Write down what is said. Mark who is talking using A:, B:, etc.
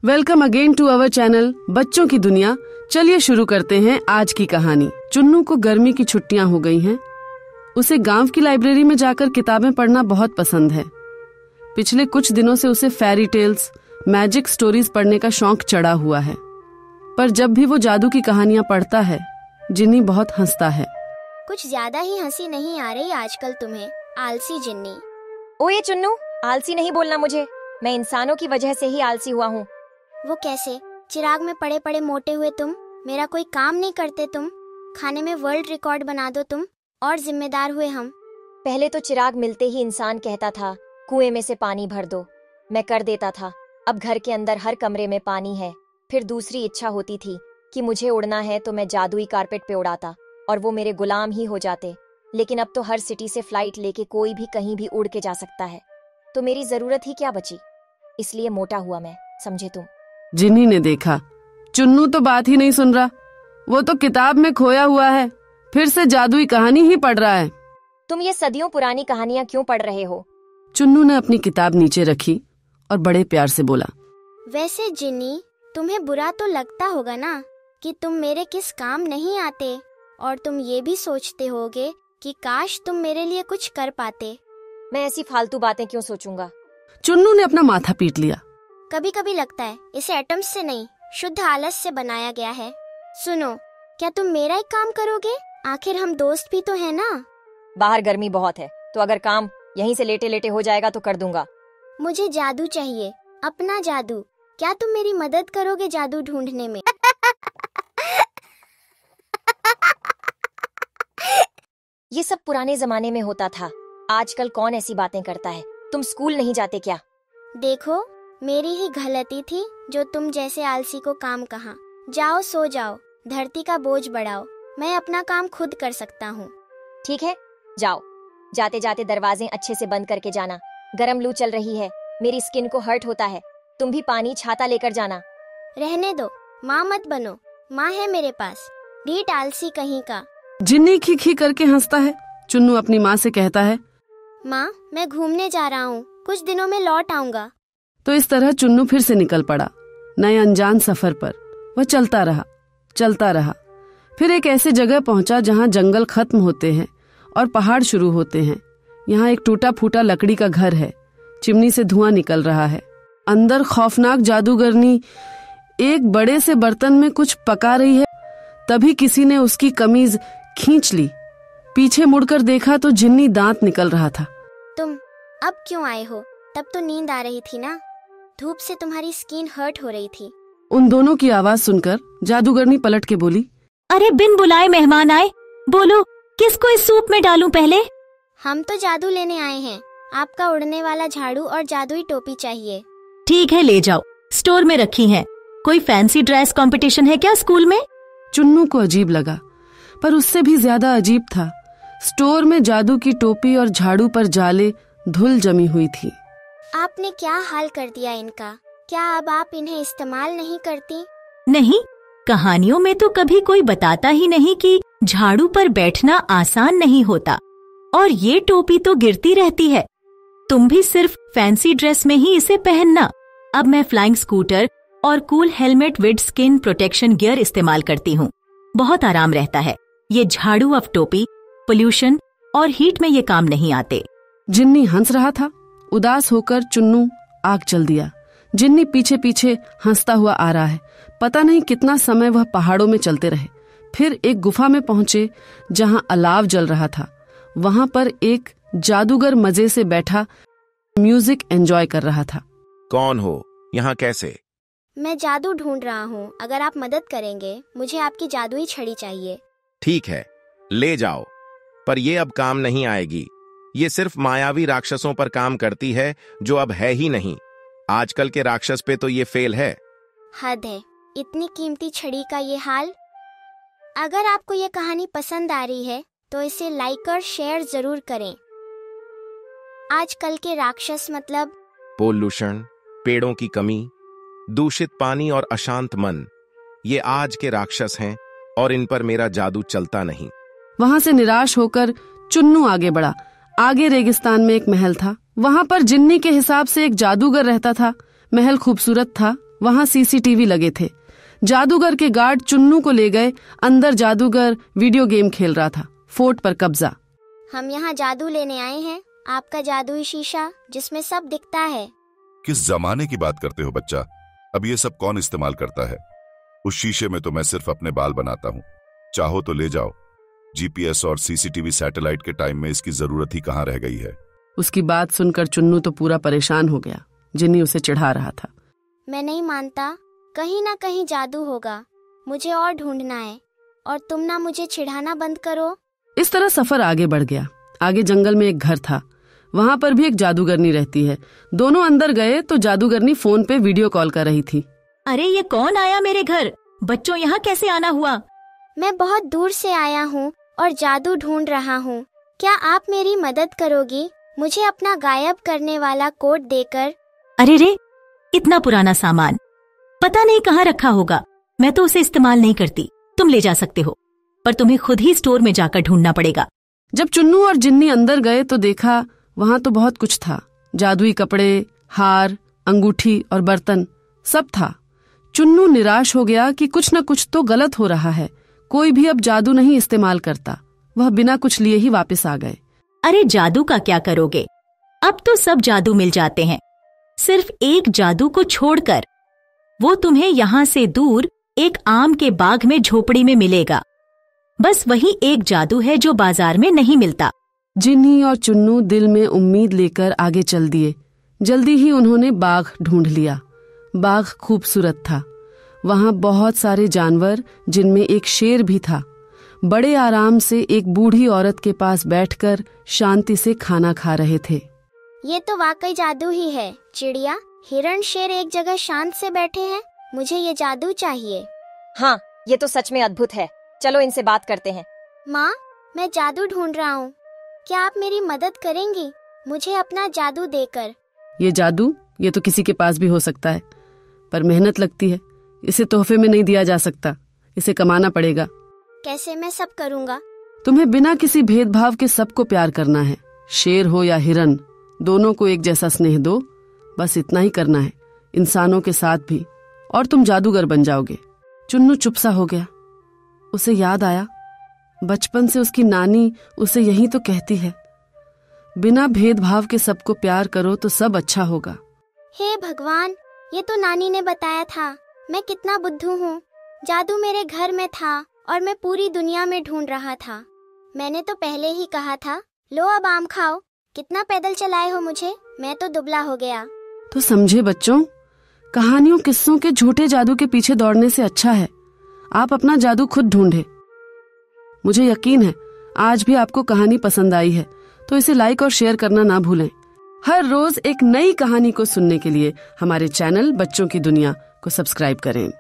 A: Welcome again to our channel बच्चों की दुनिया। चलिए शुरू करते हैं आज की कहानी। चुन्नू को गर्मी की छुट्टियां हो गई हैं। उसे गांव की लाइब्रेरी में जाकर किताबें पढ़ना बहुत पसंद है। पिछले कुछ दिनों से उसे फेरी टेल्स, मैजिक स्टोरीज पढ़ने का शौक चढ़ा हुआ है। पर जब भी वो जादू की कहानियां पढ़ता है, जिन्नी बहुत हंसता है।
B: कुछ ज्यादा ही हंसी नहीं आ रही आजकल तुम्हें, आलसी जिन्नी।
C: ओए चुन्नू, आलसी नहीं बोलना मुझे। मैं इंसानों की वजह से ही आलसी हुआ हूँ।
B: वो कैसे? चिराग में पड़े पड़े मोटे हुए तुम, मेरा कोई काम नहीं करते तुम, खाने में वर्ल्ड रिकॉर्ड बना दो तुम, और जिम्मेदार हुए हम।
C: पहले तो चिराग मिलते ही इंसान कहता था कुएं में से पानी भर दो, मैं कर देता था। अब घर के अंदर हर कमरे में पानी है। फिर दूसरी इच्छा होती थी कि मुझे उड़ना है तो मैं जादुई कारपेट पे उड़ाता और वो मेरे गुलाम ही हो जाते। लेकिन अब तो हर सिटी से फ्लाइट लेके कोई भी कहीं भी उड़ के जा सकता है, तो मेरी जरूरत ही क्या बची। इसलिए मोटा हुआ मैं, समझे तुम।
A: जिन्नी ने देखा चुन्नू तो बात ही नहीं सुन रहा। वो तो किताब में खोया हुआ है, फिर से जादुई कहानी ही पढ़ रहा है।
C: तुम ये सदियों पुरानी कहानियां क्यों पढ़ रहे हो?
A: चुन्नू ने अपनी किताब नीचे रखी और बड़े प्यार से बोला,
B: वैसे जिन्नी, तुम्हें बुरा तो लगता होगा ना कि तुम मेरे किस काम नहीं आते, और तुम ये भी सोचते होगे कि काश तुम मेरे लिए कुछ कर पाते।
C: मैं ऐसी फालतू बातें क्यों सोचूंगा?
A: चुन्नू ने अपना माथा पीट लिया।
B: कभी कभी लगता है इसे एटम्स से नहीं, शुद्ध आलस से बनाया गया है। सुनो, क्या तुम मेरा एक काम करोगे? आखिर हम दोस्त भी तो हैं ना।
C: बाहर गर्मी बहुत है, तो अगर काम यहीं से लेटे लेटे हो जाएगा तो कर दूंगा।
B: मुझे जादू चाहिए, अपना जादू। क्या तुम मेरी मदद करोगे जादू ढूंढने में?
C: ये सब पुराने जमाने में होता था, आजकल कौन ऐसी बातें करता है। तुम स्कूल नहीं जाते क्या?
B: देखो, मेरी ही गलती थी जो तुम जैसे आलसी को काम कहा। जाओ सो जाओ, धरती का बोझ बढ़ाओ, मैं अपना काम खुद कर सकता हूँ।
C: ठीक है, जाओ। जाते जाते दरवाजे अच्छे से बंद करके जाना। गरम लू चल रही है, मेरी स्किन को हर्ट होता है। तुम भी पानी छाता लेकर जाना।
B: रहने दो, माँ मत बनो, माँ है मेरे पास। ढीठ आलसी कहीं का।
A: जिन्नी खी खी करके हंसता है। चुन्नू अपनी माँ से कहता है,
B: माँ, मैं घूमने जा रहा हूँ, कुछ दिनों में लौट आऊंगा।
A: तो इस तरह चुन्नू फिर से निकल पड़ा नए अनजान सफर पर। वह चलता रहा। फिर एक ऐसे जगह पहुंचा जहां जंगल खत्म होते हैं और पहाड़ शुरू होते हैं। यहाँ एक टूटा फूटा लकड़ी का घर है। चिमनी से धुआं निकल रहा है। अंदर खौफनाक जादूगरनी एक बड़े से बर्तन में कुछ पका रही है। तभी किसी ने उसकी कमीज खींच ली। पीछे मुड़कर देखा तो जिन्नी दांत निकल रहा था।
B: तुम अब क्यों आए हो? तब तो नींद आ रही थी ना। धूप से तुम्हारी स्किन हर्ट हो रही थी।
A: उन दोनों की आवाज सुनकर जादूगरनी पलट के बोली,
D: अरे बिन बुलाए मेहमान आए। बोलो, किसको इस सूप में डालूं पहले?
B: हम तो जादू लेने आए हैं। आपका उड़ने वाला झाड़ू और जादुई टोपी चाहिए।
D: ठीक है, ले जाओ, स्टोर में रखी हैं। कोई फैंसी ड्रेस कंपटीशन है क्या स्कूल में?
A: चुन्नू को अजीब लगा, पर उससे भी ज्यादा अजीब था स्टोर में जादू की टोपी और झाड़ू पर जाले धूल जमी हुई थी।
B: आपने क्या हाल कर दिया इनका? क्या अब आप इन्हें इस्तेमाल नहीं करती?
D: नहीं, कहानियों में तो कभी कोई बताता ही नहीं कि झाड़ू पर बैठना आसान नहीं होता, और ये टोपी तो गिरती रहती है। तुम भी सिर्फ फैंसी ड्रेस में ही इसे पहनना। अब मैं फ्लाइंग स्कूटर और cool helmet with skin protection gear इस्तेमाल करती हूँ। बहुत आराम रहता है। ये झाड़ू और टोपी पोल्यूशन और हीट में ये काम नहीं आते।
A: जिन्नी हंस रहा था। उदास होकर चुन्नू आग चल दिया। जिन्नी पीछे पीछे हंसता हुआ आ रहा है। पता नहीं कितना समय वह पहाड़ों में चलते रहे। फिर एक गुफा में पहुंचे जहां अलाव जल रहा था। वहां पर एक जादूगर मजे से बैठा म्यूजिक एंजॉय कर रहा था।
E: कौन हो? यहाँ कैसे?
B: मैं जादू ढूंढ रहा हूँ। अगर आप मदद करेंगे, मुझे आपकी जादुई छड़ी चाहिए।
E: ठीक है, ले जाओ, पर ये अब काम नहीं आएगी। ये सिर्फ मायावी राक्षसों पर काम करती है, जो अब है ही नहीं। आजकल के राक्षस पे तो ये फेल है।
B: हद है, इतनी कीमती छड़ी का ये हाल। अगर आपको ये कहानी पसंद आ रही है तो इसे लाइक और शेयर जरूर करें। आजकल के राक्षस मतलब
E: पोल्यूशन, पेड़ों की कमी, दूषित पानी और अशांत मन, ये आज के राक्षस हैं और इन पर मेरा जादू चलता नहीं।
A: वहां से निराश होकर चुन्नू आगे बढ़ा। आगे रेगिस्तान में एक महल था। वहां पर जिन्नी के हिसाब से एक जादूगर रहता था। महल खूबसूरत था, वहां सीसीटीवी लगे थे। जादूगर के गार्ड चुन्नू को ले गए। अंदर जादूगर वीडियो गेम खेल रहा था। फोर्ट पर कब्जा।
B: हम यहाँ जादू लेने आए हैं, आपका जादुई शीशा जिसमें सब दिखता है।
F: किस जमाने की बात करते हो बच्चा? अब ये सब कौन इस्तेमाल करता है? उस शीशे में तो मैं सिर्फ अपने बाल बनाता हूँ। चाहो तो ले जाओ। जीपीएस और सीसीटीवी सैटेलाइट के टाइम में इसकी जरूरत ही कहाँ रह गई है।
A: उसकी बात सुनकर चुन्नू तो पूरा परेशान हो गया। जिन्नी उसे चिढ़ा रहा था।
B: मैं नहीं मानता, कहीं ना कहीं जादू होगा। मुझे और ढूंढना है और तुम ना मुझे चिढ़ाना बंद करो।
A: इस तरह सफर आगे बढ़ गया। आगे जंगल में एक घर था। वहां पर भी एक जादूगरनी रहती है। दोनों अंदर गए तो जादूगरनी फोन पे वीडियो कॉल कर रही थी।
D: अरे ये कौन आया मेरे घर? बच्चों यहाँ कैसे आना हुआ?
B: मैं बहुत दूर से आया हूँ और जादू ढूंढ रहा हूँ। क्या आप मेरी मदद करोगी मुझे अपना गायब करने वाला कोड देकर?
D: अरे रे, इतना पुराना सामान पता नहीं कहाँ रखा होगा। मैं तो उसे इस्तेमाल नहीं करती। तुम ले जा सकते हो, पर तुम्हें खुद ही स्टोर में जाकर ढूंढना पड़ेगा।
A: जब चुन्नू और जिन्नी अंदर गए तो देखा वहां तो बहुत कुछ था। जादुई कपड़े, हार, अंगूठी और बर्तन सब था। चुन्नू निराश हो गया कि कुछ न कुछ तो गलत हो रहा है। कोई भी अब जादू नहीं इस्तेमाल करता। वह बिना कुछ लिए ही वापस आ गए।
D: अरे जादू का क्या करोगे? अब तो सब जादू मिल जाते हैं, सिर्फ एक जादू को छोड़कर। वो तुम्हें यहाँ से दूर एक आम के बाग में झोपड़ी में मिलेगा। बस वही एक जादू है जो बाजार में नहीं मिलता।
A: जिन्नी और चुन्नू दिल में उम्मीद लेकर आगे चल दिए। जल्दी ही उन्होंने बाग ढूंढ लिया। बाग खूबसूरत था। वहां बहुत सारे जानवर, जिनमें एक शेर भी था, बड़े आराम से एक बूढ़ी औरत के पास बैठकर शांति से खाना खा रहे थे।
B: ये तो वाकई जादू ही है। चिड़िया, हिरण, शेर एक जगह शांत से बैठे हैं। मुझे ये जादू चाहिए।
C: हाँ, ये तो सच में अद्भुत है। चलो इनसे बात करते हैं।
B: माँ, मैं जादू ढूंढ रहा हूँ। क्या आप मेरी मदद करेंगी मुझे अपना जादू देकर?
A: ये जादू, ये तो किसी के पास भी हो सकता है, पर मेहनत लगती है। इसे तोहफे में नहीं दिया जा सकता। इसे कमाना पड़ेगा।
B: कैसे? मैं सब करूँगा।
A: तुम्हें बिना किसी भेदभाव के सबको प्यार करना है। शेर हो या हिरन, दोनों को एक जैसा स्नेह दो। बस इतना ही करना है, इंसानों के साथ भी, और तुम जादूगर बन जाओगे। चुन्नू चुप सा हो गया। उसे याद आया, बचपन से उसकी नानी उसे यही तो कहती है, बिना भेदभाव के सबको प्यार करो तो सब अच्छा होगा।
B: हे भगवान, ये तो नानी ने बताया था। मैं कितना बुद्धू हूँ। जादू मेरे घर में था और मैं पूरी दुनिया में ढूंढ रहा था। मैंने तो पहले ही कहा था, लो अब आम खाओ। कितना पैदल चलाए हो मुझे, मैं तो दुबला हो गया।
A: तो समझे बच्चों, कहानियों किस्सों के झूठे जादू के पीछे दौड़ने से अच्छा है आप अपना जादू खुद ढूंढे। मुझे यकीन है आज भी आपको कहानी पसंद आई है, तो इसे लाइक और शेयर करना ना भूलें। हर रोज एक नई कहानी को सुनने के लिए हमारे चैनल बच्चों की दुनिया को सब्सक्राइब करें।